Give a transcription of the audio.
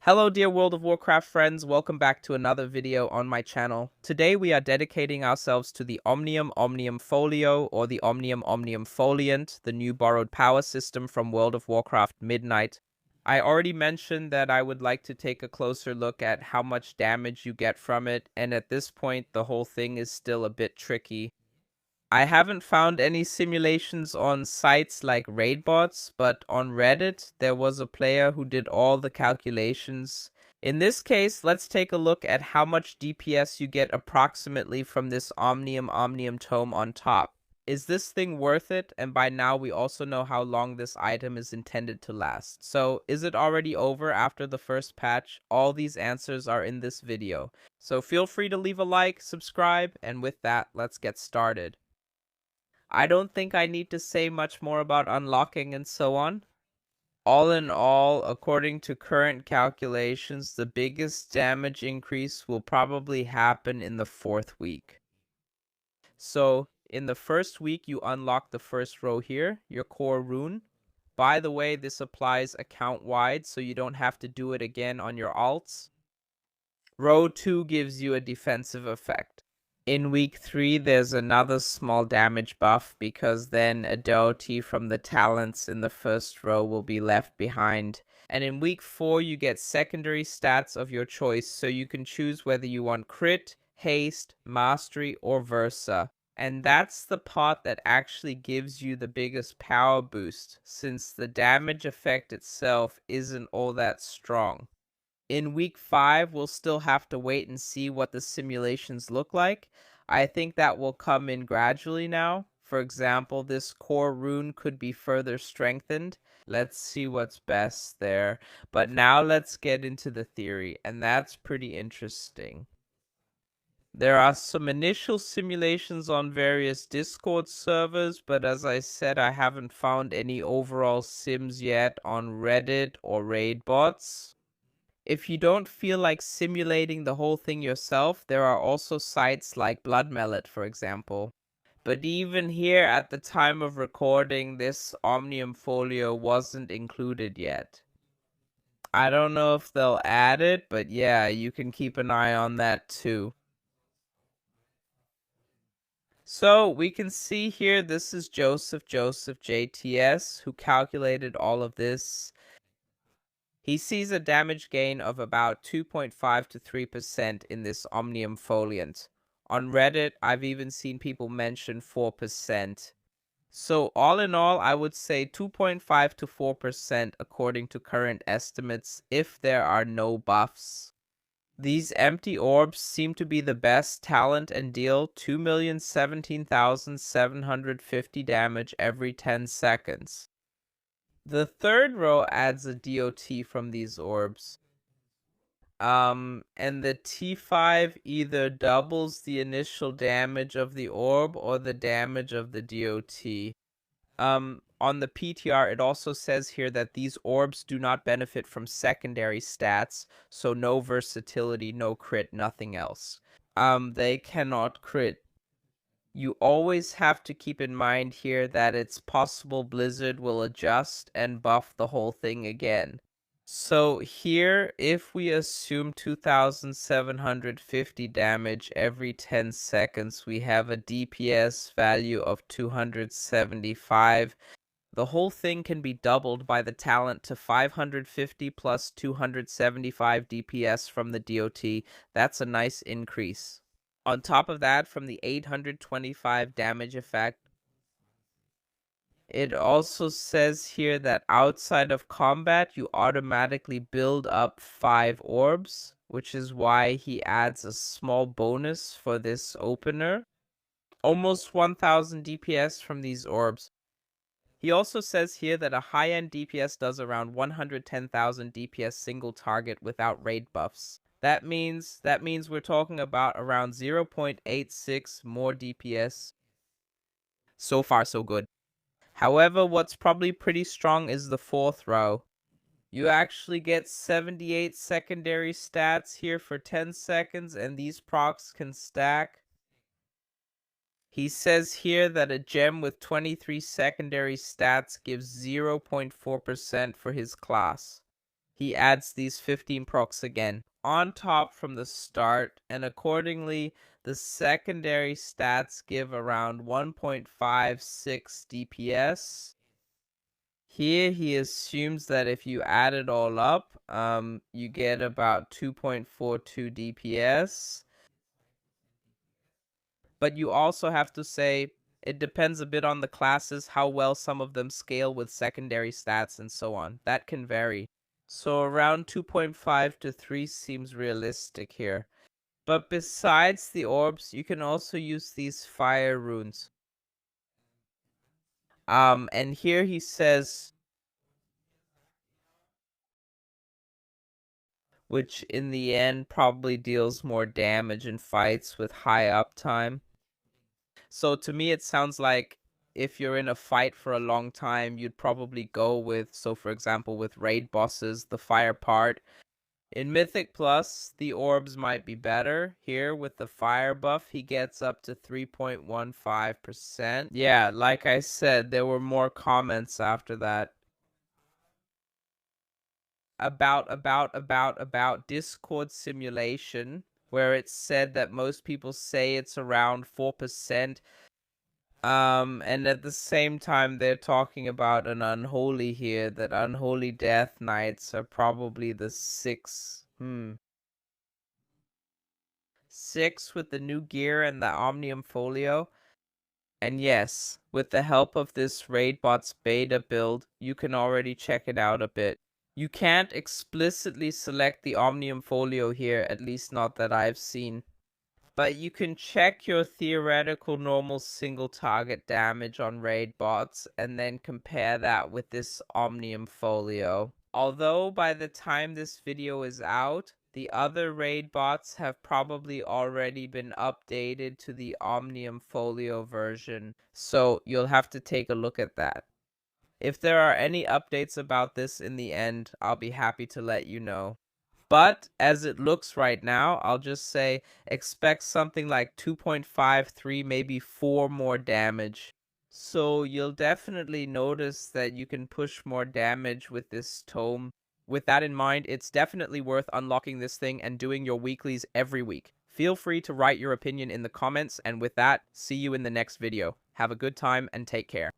Hello dear World of Warcraft friends, welcome back to another video on my channel. Today we are dedicating ourselves to the Omniumfolio or the Omniumfoliant, the new borrowed power system from World of Warcraft Midnight. I already mentioned that I would like to take a closer look at how much damage you get from it, and at this point the whole thing is still a bit tricky. I haven't found any simulations on sites like Raidbots, but on Reddit there was a player who did all the calculations. In this case, let's take a look at how much DPS you get approximately from this Omnium tome on top. Is this thing worth it? And by now we also know how long this item is intended to last. So is it already over after the first patch? All these answers are in this video. So feel free to leave a like, subscribe, and with that, let's get started. I don't think I need to say much more about unlocking and so on. All in all, according to current calculations, the biggest damage increase will probably happen in the 4th week. So, in the first week, you unlock the first row here, your core rune. By the way, this applies account-wide, so you don't have to do it again on your alts. Row 2 gives you a defensive effect. In week 3, there's another small damage buff because then a deity from the talents in the first row will be left behind. And in week 4, you get secondary stats of your choice, so you can choose whether you want crit, haste, mastery, or versa. And that's the part that actually gives you the biggest power boost, since the damage effect itself isn't all that strong. In week 5, we'll still have to wait and see what the simulations look like. I think that will come in gradually now. For example, this core rune could be further strengthened. Let's see what's best there. But now let's get into the theory, and that's pretty interesting. There are some initial simulations on various Discord servers, but as I said, I haven't found any overall sims yet on Reddit or Raidbots. If you don't feel like simulating the whole thing yourself, there are also sites like Blood Mallet, for example. But even here, at the time of recording, this Omniumfolio wasn't included yet. I don't know if they'll add it, but yeah, you can keep an eye on that too. So we can see here, this is Joseph JTS, who calculated all of this. He sees a damage gain of about 2.5 to 3% in this Omniumfoliant. On Reddit, I've even seen people mention 4%. So all in all, I would say 2.5 to 4% according to current estimates if there are no buffs. These empty orbs seem to be the best talent and deal 2,017,750 damage every 10 seconds. The third row adds a DOT from these orbs. And the T5 either doubles the initial damage of the orb or the damage of the DOT. On the PTR, it also says here that these orbs do not benefit from secondary stats, so no versatility, no crit, nothing else. They cannot crit. You always have to keep in mind here that it's possible Blizzard will adjust and buff the whole thing again. So here, if we assume 2,750 damage every 10 seconds, we have a DPS value of 275. The whole thing can be doubled by the talent to 550 plus 275 DPS from the DOT. That's a nice increase. On top of that, from the 825 damage effect, it also says here that outside of combat, you automatically build up 5 orbs, which is why he adds a small bonus for this opener. Almost 1000 DPS from these orbs. He also says here that a high-end DPS does around 110,000 DPS single target without raid buffs. That means we're talking about around 0.86 more DPS. So far, so good. However, what's probably pretty strong is the 4th row. You actually get 78 secondary stats here for 10 seconds, and these procs can stack. He says here that a gem with 23 secondary stats gives 0.4% for his class. he adds these 15 procs again on top from the start, and accordingly, the secondary stats give around 1.56 DPS. Here he assumes that if you add it all up, you get about 2.42 DPS. But you also have to say it depends a bit on the classes, how well some of them scale with secondary stats and so on. That can vary. So around 2.5 to 3 seems realistic here. But besides the orbs, you can also use these fire runes. And here he says, which in the end probably deals more damage in fights with high uptime. So to me, it sounds like if you're in a fight for a long time, you'd probably go with, so for example, with raid bosses, the fire part. In Mythic Plus, the orbs might be better. Here, with the fire buff, he gets up to 3.15%. Yeah, like I said, there were more comments after that. About Discord simulation, where it said that most people say it's around 4%. And at the same time, they're talking about an unholy here, that unholy death knights are probably the 6. 6 with the new gear and the Omniumfolio. And yes, with the help of this Raidbot's beta build, you can already check it out a bit. You can't explicitly select the Omniumfolio here, at least not that I've seen. But you can check your theoretical normal single target damage on raid bots and then compare that with this Omniumfolio. Although by the time this video is out, the other raid bots have probably already been updated to the Omniumfolio version, so you'll have to take a look at that. If there are any updates about this in the end, I'll be happy to let you know. But as it looks right now, I'll just say expect something like 2.53, maybe 4 more damage. So you'll definitely notice that you can push more damage with this tome. With that in mind, it's definitely worth unlocking this thing and doing your weeklies every week. Feel free to write your opinion in the comments, and with that, see you in the next video. Have a good time and take care.